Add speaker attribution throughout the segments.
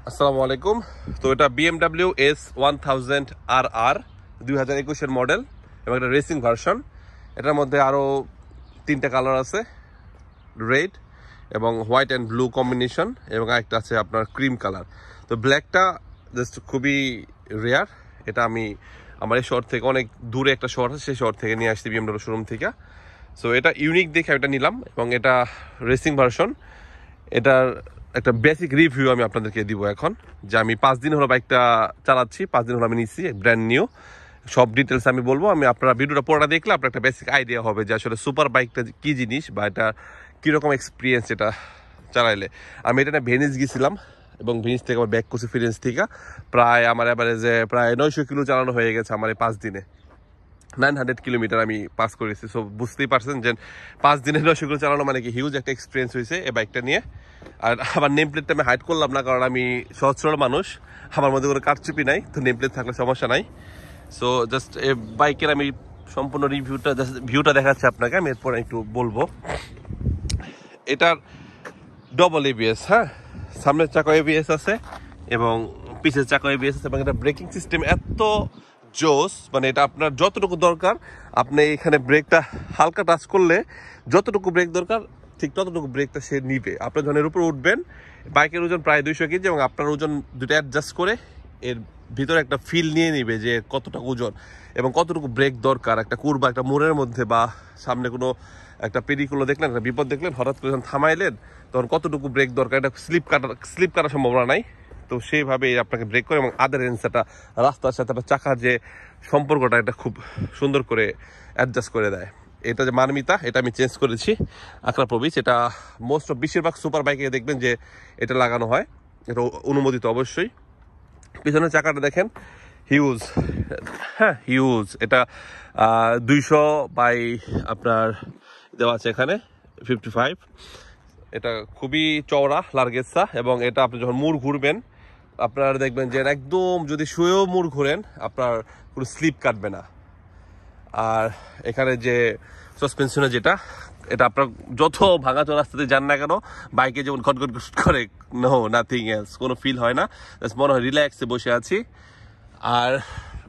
Speaker 1: আসসালামু আলাইকুম। তো এটা BMW S1000RR 2021-এর মডেল এবং এটা রেসিং ভার্সন। এটার মধ্যে আরও 3টা কালার আছে, রেড এবং হোয়াইট অ্যান্ড ব্লু কম্বিনেশন, এবং আরেকটা আছে আপনার ক্রিম কালার। তো ব্ল্যাকটা জাস্ট খুবই রেয়ার। এটা আমি আমার এই শহর থেকে অনেক দূরে একটা শহর আছে, সেই শহর থেকে নিয়ে আসছি BMW শোরুম থেকে। সো এটা ইউনিক দেখে এটা নিলাম এবং এটা রেসিং ভার্সন। এটার একটা বেসিক রিভিউ আমি আপনাদেরকে দিব এখন, যে আমি 5 দিন হলো বাইকটা চালাচ্ছি, 5 দিন হলো আমি নিচ্ছি, ব্র্যান্ড নিউ। সব ডিটেলস আমি বলবো। আমি আপনারা ভিডিওটা পুরোটা দেখলে আপনার একটা বেসিক আইডিয়া হবে যে আসলে সুপার বাইকটা কী জিনিস বা এটা কীরকম এক্সপিরিয়েন্স এটা চালাইলে। আমি এটা ভেনিস গিয়েছিলাম এবং ভেনিস থেকে আমার ব্যাক করছি ফিরেন্স থেকে। প্রায় আমার অ্যাভারেজে প্রায় 900 কিলো চালানো হয়ে গেছে আমার এই 5 দিনে। 900 কিলোমিটার আমি পাস করেছি। সো বুঝতেই পারছেন যে 5 দিনে 900 কিলো চালানো মানে কি হিউজ একটা এক্সপিরিয়েন্স হয়েছে এই বাইকটা নিয়ে। আর আমার নেম প্লেটটা আমি হাইড করলাম না, কারণ আমি সহজ সরল মানুষ, আমার মধ্যে কোনো কারচুপি নাই, তো নেম প্লেট থাকলে সমস্যা নাই। সো জাস্ট এই বাইকের আমি সম্পূর্ণ রিভিউটা জাস্ট ভিউটা দেখাচ্ছি আপনাকে, আমি এরপর একটু বলবো। এটার ডবল ABS, হ্যাঁ, সামনের চাকা ABS আছে এবং পিছের চাকা ABS আছে, এবং এটা ব্রেকিং সিস্টেম এত জোস, মানে এটা আপনার যতটুকু দরকার আপনি এখানে ব্রেকটা হালকা টাচ করলে যতটুকু ব্রেক দরকার ঠিক ততটুকু ব্রেকটা সে নিবে। আপনার যখন এর উপর উঠবেন, বাইকের ওজন প্রায় 200 কেজি এবং আপনার ওজন দুটো অ্যাডজাস্ট করে এর ভিতরে একটা ফিল নিয়ে নিবে যে কতটা ওজন এবং কতটুকু ব্রেক দরকার। একটা কুরবা, একটা মোড়ের মধ্যে বা সামনে কোনো একটা পেরিকুলো দেখলেন, একটা বিপদ দেখলেন, হঠাৎ করে যখন থামাইলেন তখন কতটুকু ব্রেক দরকার, এটা স্লিপ কাটার সম্ভাবনা নাই। তো সেইভাবে আপনাকে ব্রেক করে, এবং আদার এন্সারটা রাস্তার সাথে চাকার যে সম্পর্কটা এটা খুব সুন্দর করে অ্যাডজাস্ট করে দেয়। এটা যে মানমিতা, এটা আমি চেঞ্জ করেছি আক্রাপ্রবিচ। এটা বেশিরভাগ সুপার বাইকে দেখবেন যে এটা লাগানো হয়, এটা অনুমোদিত অবশ্যই। পিছনের চাকাটা দেখেন, হিউজ, হ্যাঁ হিউজ। এটা 200 বাই আপনার দেওয়া আছে এখানে 55। এটা খুবই চওড়া লার্গেসা, এবং এটা আপনি যখন মুড় ঘুরবেন আপনারা দেখবেন যে একদম যদি শুয়েও মুড় ঘুরেন আপনার কোনো স্লিপ কাটবে না। আর এখানে যে সাসপেনশনে যেটা, এটা আপনার যত ভাঙাচোর রাস্তাতে যান না কেন, বাইকে যেমন ঘটঘট করে, নো নাথিং এলস, কোনো ফিল হয় না, মনে হয় রিল্যাক্সে বসে আছি। আর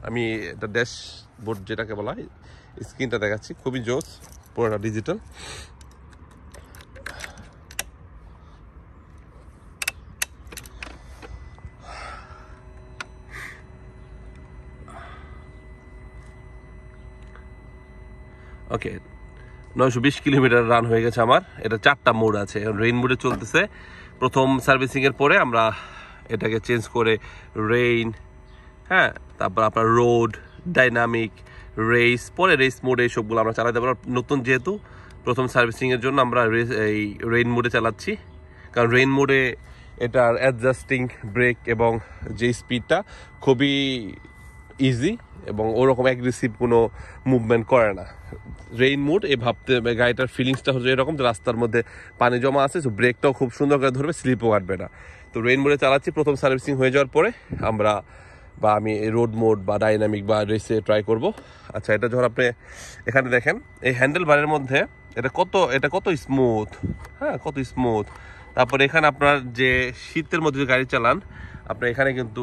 Speaker 1: আমি এটা ড্যাশবোর্ড যেটাকে বলা হয়, স্ক্রিনটা দেখাচ্ছি, খুবই জোস, পুরোটা ডিজিটাল। ওকে, 920 কিলোমিটার রান হয়ে গেছে আমার। এটা 4টা মোড আছে, রেইন মোডে চলতেছে। প্রথম সার্ভিসিংয়ের পরে আমরা এটাকে চেঞ্জ করে রেইন, হ্যাঁ, তারপর আপনার রোড, ডাইনামিক, রেস, পরে রেস মোডে এইসবগুলো আমরা চালাতে পারবো। নতুন যেহেতু প্রথম সার্ভিসিংয়ের জন্য আমরা এই রেইন মোডে চালাচ্ছি, কারণ রেইন মোডে এটার অ্যাডজাস্টিং ব্রেক এবং যে স্পিডটা খুবই ইজি এবং ওরকম অ্যাগ্রেসিভ কোনো মুভমেন্ট করে না। রেইন মুড এ ভাবতে গাড়িটার ফিলিংসটা হচ্ছে এরকম যে রাস্তার মধ্যে পানি জমা আছে, তো ব্রেকটাও খুব সুন্দর করে ধরবে, স্লিপও কাটবে না। তো রেইন মোডে চালাচ্ছি। প্রথম সার্ভিসিং হয়ে যাওয়ার পরে আমি রোড মোড বা ডাইনামিক বা রেসে ট্রাই করব। আচ্ছা, এটা যখন আপনি এখানে দেখেন এই হ্যান্ডেল বারের মধ্যে এটা কত স্মুথ, হ্যাঁ, কত স্মুথ। তারপরে এখানে আপনার যে শীতের মধ্যে গাড়ি চালান, আপনি এখানে কিন্তু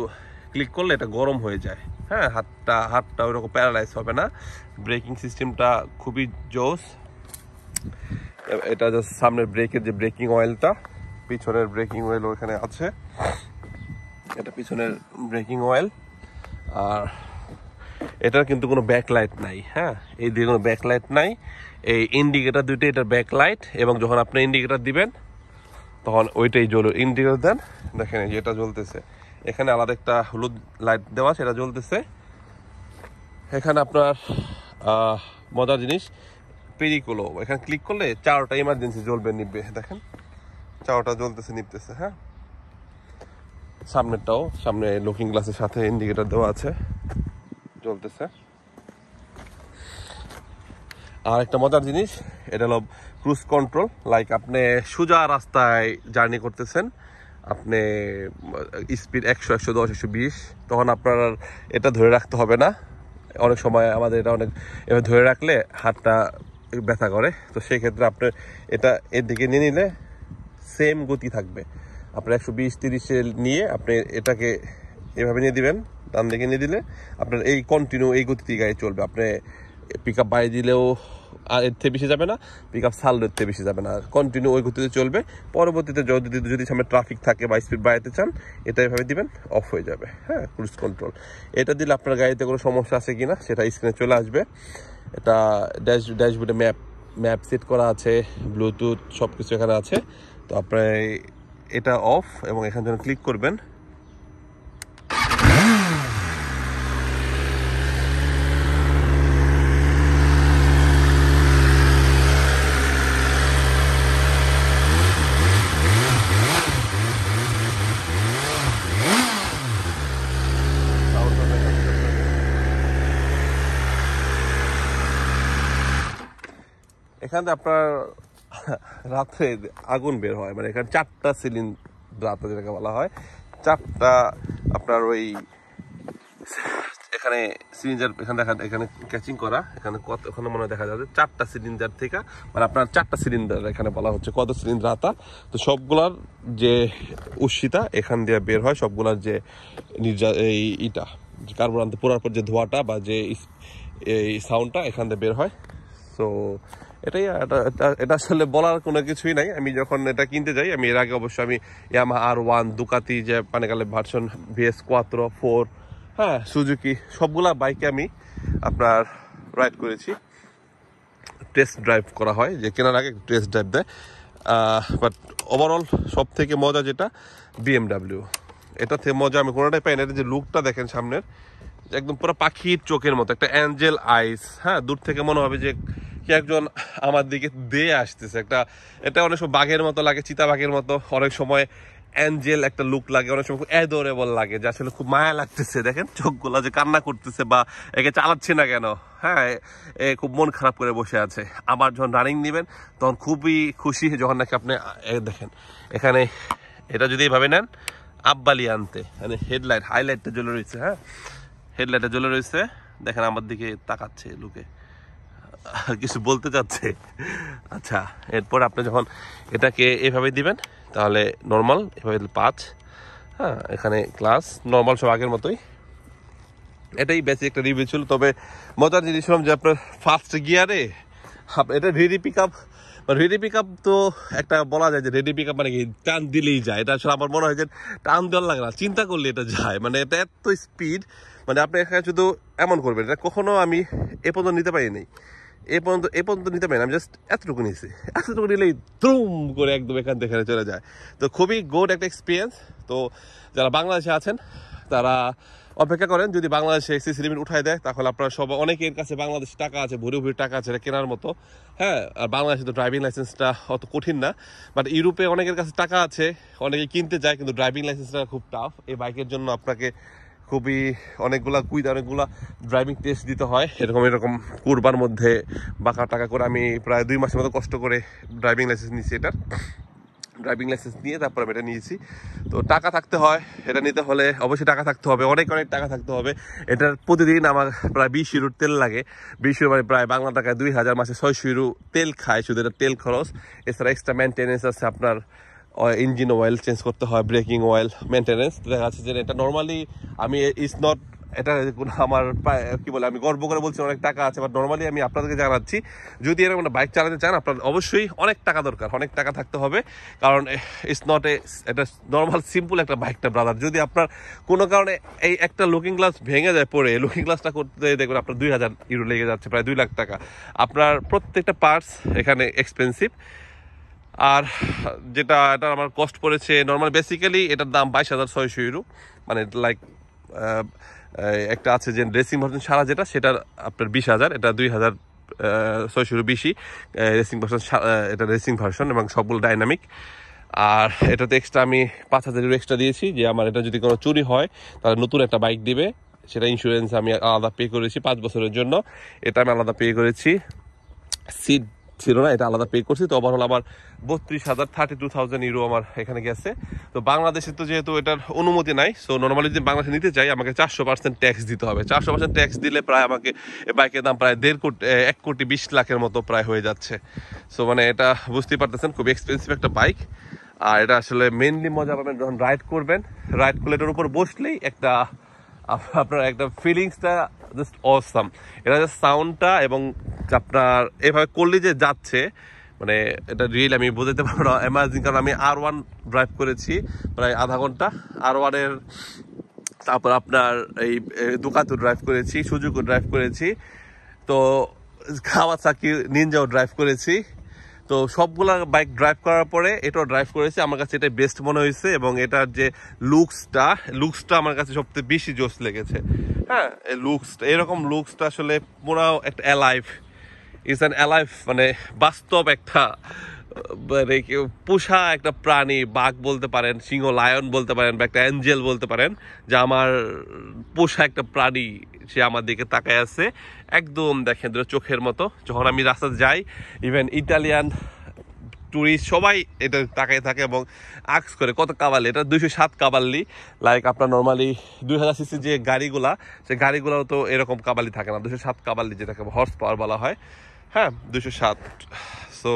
Speaker 1: ক্লিক করলে এটা গরম হয়ে যায়, হ্যাঁ, হাতটা ওইরকম প্যারালাইজ হবে না। ব্রেকিং সিস্টেমটা খুবই জোস। এটা জাস্ট সামনের ব্রেকের যে ব্রেকিং অয়েলটা, পিছনের ব্রেকিং অয়েল ওখানে আছে, এটা পিছনের ব্রেকিং অয়েল। আর এটার কিন্তু কোনো ব্যাকলাইট নাই, হ্যাঁ, এই দিকে কোনো ব্যাকলাইট নাই। এই ইন্ডিকেটার দুইটা, এটার ব্যাকলাইট, এবং যখন আপনি ইন্ডিকেটার দিবেন তখন ওইটাই জ্বলবে। ইন্ডিকেটার দেন, দেখেন এই যে এটা জ্বলতেছে, এখানে আলাদা একটা হলুদ লাইট দেওয়া, সেটা জ্বলতেছে। এখানে আপনার মজার জিনিস পেরিকুলো, এখানে ক্লিক করলে 4টা ইমার্জেন্সি জ্বলবে, নিবে, দেখেন 4টা জ্বলতেছে, নিতেছে, হ্যাঁ। সামনেরটাও, সামনে লুকিং গ্লাসের সাথে ইন্ডিকেটর দেওয়া আছে, জ্বলতেছে। আর একটা মজার জিনিস, এটা হলো ক্রুজ কন্ট্রোল। লাইক আপনি সোজা রাস্তায় জার্নি করতেছেন, আপনি স্পিড 100, 110, 120, তখন আপনার এটা ধরে রাখতে হবে না। অনেক সময় আমাদের এটা এবার ধরে রাখলে হাতটা ব্যথা করে, তো সেই ক্ষেত্রে আপনি এটা এর দিকে নিয়ে নিলে সেম গতি থাকবে। আপনার 120-30-এ নিয়ে আপনি এটাকে এভাবে নিয়ে দিবেন, ডান দিকে নিয়ে দিলে আপনার এই কন্টিনিউ এই গতিতে গাড়ি চলবে। আপনি পিক আপ বাড়িয়ে দিলেও আর এর থেকে বেশি যাবে না, পিক আপ ছাড়লেও এর থেকে বেশি যাবে না, কন্টিনিউ ওই গতিতে চলবে। পরবর্তীতে যদি সামনে ট্রাফিক থাকে বা স্পিড বাড়াতে চান এটা এভাবে দিবেন, অফ হয়ে যাবে। হ্যাঁ, ক্রুজ কন্ট্রোল এটা দিলে আপনার গাড়িতে কোনো সমস্যা আছে কিনা সেটা স্ক্রিনে চলে আসবে। এটা ড্যাশবোর্ডে ম্যাপ সেট করা আছে, ব্লুটুথ সব কিছু এখানে আছে। তো আপনার এটা অফ এবং এখানে যখন ক্লিক করবেন এখানে আপনার রাত্রে আগুন বের হয়, মানে এখানে 4টা সিলিন্ডার যেটাকে বলা হয়, 4টা আপনার ওই এখানে সিলিন্ডার এখানে দেখা, এখানে ক্যাচিং করা, এখানে কত ওখানে মনে দেখা যাচ্ছে 4টা সিলিন্ডার থেকে, মানে আপনার 4টা সিলিন্ডার এখানে বলা হচ্ছে কত সিলিন্ডার আতা। তো সবগুলার যে উষ্ণিতা এখান দিয়ে বের হয়, সবগুলার যে এই ইটা কার্বন আনতে পোড়ার পর যে ধোঁয়াটা বা যে এই সাউন্ডটা এখান দিয়ে বের হয়। সো এটাই, এটা আসলে বলার কোনো কিছুই নাই। আমি যখন এটা কিনতে যাই, আমি এর আগে অবশ্যই আমি ইয়ামাহা R1, দুকাতি যে পানেকালে ভার্সন VS 4, হ্যাঁ, সুজুকি সবগুলা বাইকে আমি আপনার রাইড করেছি, টেস্ট ড্রাইভ করা হয়, যে কেনার আগে টেস্ট ড্রাইভ দেয়। বাট ওভারঅল সব থেকে মজা যেটা BMW, এটা থেকে মজা আমি কোনোটাই পাই না। এটা যে লুকটা দেখেন সামনের, একদম পুরো পাখির চোখের মতো, একটা অ্যাঞ্জেল আইস। হ্যাঁ, দূর থেকে মনে হবে যে কি একজন আমার দিকে দিয়ে আসতেছে। এটা অনেক সময় বাঘের মতো লাগে, চিতা বাঘের মতো, অনেক সময় অ্যাঞ্জেল একটা লুক লাগে, অনেক সময় খুব অ্যাডোরেবল লাগে, যে আসলে খুব মায়া লাগতেছে। দেখেন চোখগুলো যে কান্না করতেছে, বা একে চালাচ্ছে না কেন, হ্যাঁ, খুব মন খারাপ করে বসে আছে। আবার যখন রানিং নেবেন তখন খুবই খুশি, যখন নাকি আপনি দেখেন এখানে এটা যদি এভাবে নেন আব্বালি আনতে, মানে হাইলাইটটা জ্বলে রয়েছে। হ্যাঁ, হেডলাইটটা জ্বলে রয়েছে, দেখেন আমার দিকে তাকাচ্ছে লুকে, কিছু বলতে চাচ্ছে। আচ্ছা, এরপর আপনি যখন এটাকে এভাবে দিবেন তাহলে নর্মাল, এভাবে 5, হ্যাঁ, এখানে ক্লাস নর্মাল সব আগের মতোই। এটাই বেসিক একটা রিভিউ ছিল। তবে মজার জিনিস হলাম যে আপনার ফার্স্ট গিয়ারে এটা রেডি পিক আপ, তো একটা বলা যায় যে রেডি পিক আপ মানে কি টান দিলেই যায়। এটা আসলে আমার মনে হয় যে টান দেওয়ার লাগে না, চিন্তা করলে এটা যায়, মানে এটা এত স্পিড, মানে আপনি এখানে শুধু এমন করবেন। এটা কখনো আমি এ পর্যন্ত নিতে পারিনি, এ পর্যন্ত নিতে পারিনি, আমি জাস্ট এতটুকু নিয়েছি, এতটুকু নিলেই দ্রুম করে একদম এখান থেকে চলে যায়। তো খুবই গুড একটা এক্সপিরিয়েন্স। তো যারা বাংলাদেশে আছেন তারা অপেক্ষা করেন, যদি বাংলাদেশে সিসি লিমিট উঠাই দেয় তাহলে আপনারা সব, অনেকের কাছে বাংলাদেশ টাকা আছে, ভুরি টাকা আছে এটা কেনার মতো। হ্যাঁ, আর বাংলাদেশে তো ড্রাইভিং লাইসেন্সটা অত কঠিন না, বাট ইউরোপে অনেকের কাছে টাকা আছে, অনেকে কিনতে যায়, কিন্তু ড্রাইভিং লাইসেন্সটা খুব টাফ। এই বাইকের জন্য আপনাকে খুবই অনেকগুলা ড্রাইভিং টেস্ট দিতে হয়, এরকম কুরবার মধ্যে বাঁকা টাকা করে। আমি প্রায় 2 মাসের মতো কষ্ট করে ড্রাইভিং লাইসেন্স নিয়েছি, এটার ড্রাইভিং লাইসেন্স নিয়ে তারপর আমি এটা নিয়েছি। তো টাকা থাকতে হয়, এটা নিতে হলে অবশ্যই টাকা থাকতে হবে, অনেক টাকা থাকতে হবে। এটার প্রতিদিন আমার প্রায় 20 ইউরোর তেল লাগে, 20 ইউরো মানে প্রায় বাংলা টাকায় 2000, মাসে 600 ইউরো তেল খায় শুধু, এটা তেল খরচ। এছাড়া এক্সট্রা মেনটেন্যান্স আছে, আপনার ইঞ্জিন অয়েল চেঞ্জ করতে হয়, ব্রেকিং অয়েল মেনটেন্যান্স। দেখা যাচ্ছে যে এটা নর্মালি আমি নট, এটা আমার কি বলে, আমি গর্ব করে বলছি অনেক টাকা আছে, বাট নর্মালি আমি আপনাদেরকে জানাচ্ছি, যদি এরকম একটা বাইক চালাতে চান আপনার অবশ্যই অনেক টাকা দরকার, অনেক টাকা থাকতে হবে। কারণ ইটস নট এটা নর্মাল সিম্পল একটা বাইক না ব্রাদার। যদি আপনার কোনো কারণে এই একটা লুকিং গ্লাস ভেঙে যায়, পড়ে লুকিং গ্লাসটা করতে দেখবেন আপনার 2000 ইউরো লেগে যাচ্ছে, প্রায় 2 লাখ টাকা। আপনার প্রত্যেকটা পার্টস এখানে এক্সপেন্সিভ। আর যেটা এটা আমার কস্ট পড়েছে নর্মাল, বেসিক্যালি এটার দাম 22,600 ইউরো, মানে লাইক একটা আছে যে রেসিং ভার্সন সারা, যেটা সেটার আপনার 20,000, এটা 2,600 বেশি রেসিং ভার্সন, এটা রেসিং ভার্সন এবং সবগুলো ডাইনামিক। আর এটাতে এক্সট্রা আমি 5,000 ইউরো এক্সট্রা দিয়েছি, যে আমার এটা যদি কোনো চুরি হয় তাহলে নতুন একটা বাইক দিবে, সেটা ইন্স্যুরেন্স আমি আলাদা পে করেছি 5 বছরের জন্য, এটা আমি আলাদা পে করেছি। সিট ছিল না, এটা আলাদা পে করছি। তো ওভারঅল আমার 32,000 ইউরো আমার এখানে গেছে। তো বাংলাদেশে তো যেহেতু এটার অনুমতি নাই, সো নর্মালি যদি বাংলাদেশে নিতে চাই আমাকে 400% ট্যাক্স দিতে হবে। 400% ট্যাক্স দিলে প্রায় আমাকে বাইকের দাম প্রায় 1,20,00,000 মতো প্রায় হয়ে যাচ্ছে। সো মানে এটা বুঝতেই পারতেছেন খুব এক্সপেন্সিভ একটা বাইক। আর এটা আসলে মেইনলি মজা পাবেন যখন রাইড করবেন। রাইড করলে এটার উপর বসলেই একটা আপনার একটা ফিলিংসটা জাস্ট অসাম। এটা জাস্ট সাউন্ডটা এবং আপনার এভাবে করলে যে যাচ্ছে, মানে এটা রিয়েল আমি বোঝাতে পারবো না, অ্যামাজিং। কারণ আমি R1 ড্রাইভ করেছি প্রায় আধা ঘন্টা, R1 এর, তারপর আপনার এই দুকাতো ড্রাইভ করেছি, সুজুকু ড্রাইভ করেছি, তো কাওয়াসাকি নিনজাও ড্রাইভ করেছি। তো সবগুলা বাইক ড্রাইভ করার পরে এটাও ড্রাইভ করেছি, আমার কাছে এটা বেস্ট মনে হয়েছে। এবং এটার যে লুকসটা আমার কাছে সবচেয়ে বেশি জোস লেগেছে। হ্যাঁ, এই লুকসটা, এরকম লুকসটা আসলে পুরো একটা অ্যালাইভ, ইজ অ্যান অ্যালাইভ, মানে বাস্তব একটা, মানে পোষা একটা প্রাণী, বাঘ বলতে পারেন, সিংহ লায়ন বলতে পারেন, বা একটা অ্যাঞ্জেল বলতে পারেন, যে আমার পোষা একটা প্রাণী, সে আমার দিকে তাকায় আছে একদম দেখেন চোখের মতো। যখন আমি রাস্তাতে যাই, ইভেন ইটালিয়ান টুরিস্ট সবাই এটা তাকায় থাকে এবং আক্স করে কত কাবাল্লি। এটা 207 কাবাল্লি, লাইক আপনার নর্মালি 2000 সিসি যে গাড়িগুলা, সে গাড়িগুলোও তো এরকম কাবাল্লি থাকে না। 207 কাবাল্লি যেটাকে হর্স পাওয়ার বলা হয়, হ্যাঁ 207। So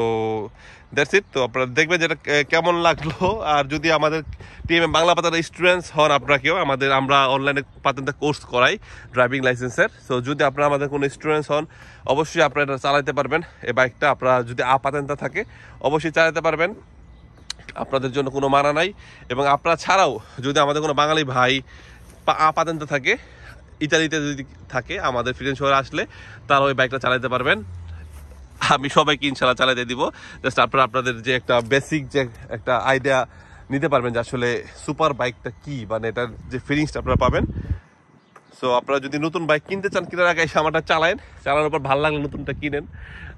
Speaker 1: that's it. তো আপনারা দেখবেন যেটা কেমন লাগলো। আর যদি আমাদের টিএমএ বাংলা পাতার স্টুডেন্টস হন আপনাকেও, আমরা অনলাইনে পাতেন্টের কোর্স করাই ড্রাইভিং লাইসেন্সের। সো যদি আপনারা আমাদের কোনো স্টুডেন্টস হন, অবশ্যই আপনারা এটা চালাতে পারবেন। এই বাইকটা আপনারা যদি পাতেন্টটা থাকে অবশ্যই চালাতে পারবেন, আপনাদের জন্য কোনো মানা নাই। এবং আপনারা ছাড়াও যদি আমাদের কোনো বাঙালি ভাই পাতেন্টটা থাকে, ইতালিতে যদি থাকে, আমাদের ফ্রিডেন শহরে আসলে তারা ওই বাইকটা চালাতে পারবেন। আমি সবাইকে ইনশাল্লাহ চালাতে দিব। জাস্ট আপনারা আপনাদের যে একটা বেসিক যে একটা আইডিয়া নিতে পারবেন যে আসলে সুপার বাইকটা কি, মানে এটার যে ফিলিংসটা আপনারা পাবেন। সো আপনারা যদি নতুন বাইক কিনতে চান, কেনার আগে এসে আমারটা চালান, চালানোর পর ভালো লাগলে নতুনটা কিনেন।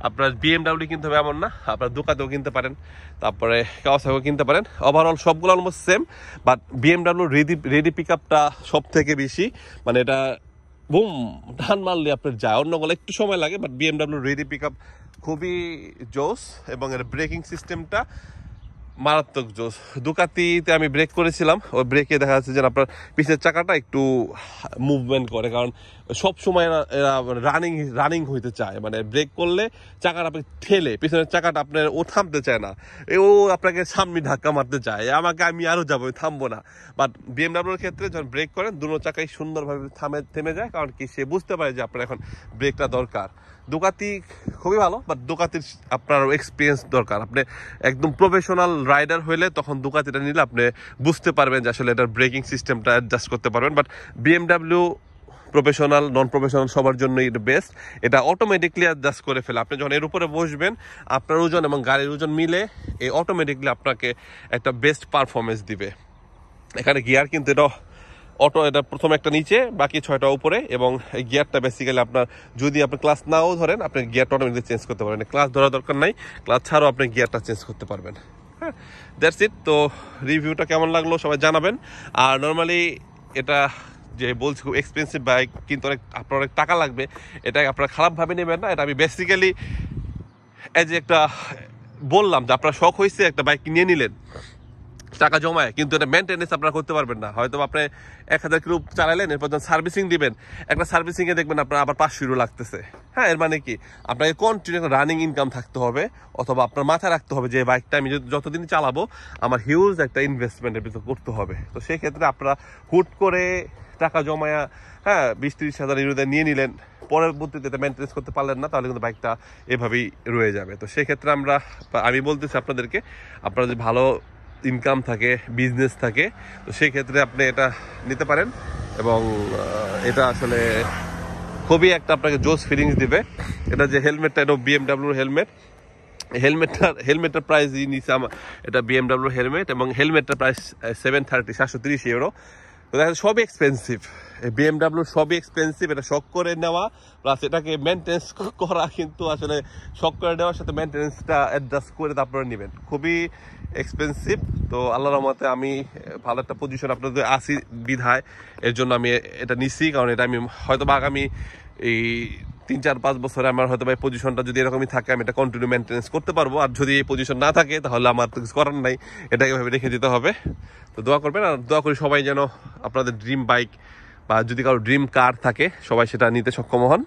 Speaker 1: আপনার BMW কিনতে হবে এমন না, আপনার দুকাতেও কিনতে পারেন, তারপরে কাওয়াসাকিও কিনতে পারেন। ওভারঅল সবগুলো almost same, but BMW ready pick আপটা সব থেকে বেশি, মানে এটা বুম টান মারলে আপনার যায়, অন্যগুলো একটু সময় লাগে, but BMW ready pick up খুবই জোস। এবং এর ব্রেকিং সিস্টেমটা মারাত্মক জোস। দুকাতিতে আমি ব্রেক করেছিলাম, ওই ব্রেকে দেখা যাচ্ছে যে আপনার পিছের চাকাটা একটু মুভমেন্ট করে, কারণ সব সময় এরা রানিং হইতে চায়, মানে ব্রেক করলে চাকাটা আপনি ঠেলে পিছনের চাকাটা আপনার ও থামতে চায় না, ও আপনাকে সামনে ধাক্কা মারতে চায়, আমি আরো যাবো, থামবো না। বাট BMW ক্ষেত্রে যখন ব্রেক করেন, দুটো চাকাই সুন্দরভাবে থেমে যায়, কারণ কি সে বুঝতে পারে যে আপনার এখন ব্রেকটা দরকার। দুকাতি খুবই ভালো, বাট দুকাতির আপনার এক্সপিরিয়েন্স দরকার। আপনি একদম প্রফেশনাল রাইডার হইলে তখন দুকাতিটা নিলে আপনি বুঝতে পারবেন যে আসলে এটার ব্রেকিং সিস্টেমটা অ্যাডজাস্ট করতে পারবেন। But BMW professional, non professional সবার জন্যই এটা বেস্ট। এটা অটোমেটিকলি অ্যাডজাস্ট করে ফেলে। আপনি যখন এর উপরে বসবেন, আপনার ওজন এবং গাড়ির ওজন মিলে এই অটোমেটিকলি আপনাকে একটা বেস্ট পারফরমেন্স দিবে। এখানে গিয়ার কিন্তু এটা প্রথম একটা নিচে, বাকি 6টা উপরে। এবং এই গিয়ারটা বেসিক্যালি আপনার যদি আপনি ক্লাস নাও ধরেন, আপনি গিয়ারটা অটোমেটিকলি চেঞ্জ করতে পারবেন, ক্লাস ধরার দরকার নাই, ক্লাস ছাড়াও আপনি গিয়ারটা চেঞ্জ করতে পারবেন। হ্যাঁ, দ্যাটস ইট। তো রিভিউটা কেমন লাগলো সবাই জানাবেন। আর নর্মালি এটা যে বলছি খুব এক্সপেন্সিভ বাইক, কিন্তু আপনার অনেক টাকা লাগবে, এটা আপনারা খারাপভাবে নেবেন না। এটা আমি বেসিক্যালি এই যে একটা বললাম যে আপনার শখ হয়েছে একটা বাইক নিয়ে নিলেন টাকা জমায়, কিন্তু এটা মেনটেনেন্স আপনারা করতে পারবেন না। হয়তো আপনি 1000 কিলো চালালেন, এরপর যখন সার্ভিসিং দিবেন, একটা সার্ভিসিংয়ে দেখবেন আপনার আবার 500 ইউরো লাগতেছে। হ্যাঁ, এর মানে কি আপনাকে কন্টিনিউ একটা রানিং ইনকাম থাকতে হবে, অথবা আপনার মাথায় রাখতে হবে যে বাইকটা আমি যতদিন চালাবো আমার হিউজ একটা ইনভেস্টমেন্টের ভিতর করতে হবে। তো সেই ক্ষেত্রে আপনারা হুট করে টাকা জমায়া 20-30 হাজার ইউরোতে নিয়ে নিলেন, পরবর্তীতে মেনটেন্স করতে পারলেন না, তাহলে কিন্তু বাইকটা এভাবেই রয়ে যাবে। তো সেই ক্ষেত্রে আমি বলতেছি আপনাদেরকে, আপনারা যদি ভালো ইনকাম থাকে, বিজনেস থাকে, তো সেই ক্ষেত্রে আপনি এটা নিতে পারেন। এবং এটা আসলে খুবই একটা আপনাকে জোস ফিলিংস দিবে। এটা যে হেলমেটটা, এটা BMW হেলমেটের প্রাইস নিচে এটা BMW হেলমেট, এবং হেলমেটটার প্রাইস 730 ইউরো। তো দেখা সবই এক্সপেন্সিভ, BMW সবই এক্সপেন্সিভ। এটা শখ করে নেওয়া প্লাস এটাকে মেনটেন্স করা, কিন্তু আসলে শখ করে নেওয়ার সাথে মেনটেন্সটা অ্যাডজাস্ট করে তারপরে নেবেন, খুবই এক্সপেন্সিভ। তো আল্লাহর রহমতে আমি ভালো একটা পজিশন আপনাদের আসি বিধায় এর জন্য আমি এটা নিচ্ছি, কারণ এটা আমি হয়তো বা আগামী এই 3-4-5 বছরে আমার হয়তো এই পজিশনটা যদি এরকমই থাকে, আমি এটা কন্টিনিউ মেনটেন্স করতে পারবো। আর যদি এই পজিশন না থাকে, তাহলে আমার তো কিছু করার নাই, এটাকে ভাবে রেখে দিতে হবে। তো দোয়া করবেন, আর দোয়া করি সবাই যেন আপনাদের ড্রিম বাইক বা যদি কারো ড্রিম কার থাকে, সবাই সেটা নিতে সক্ষম হন।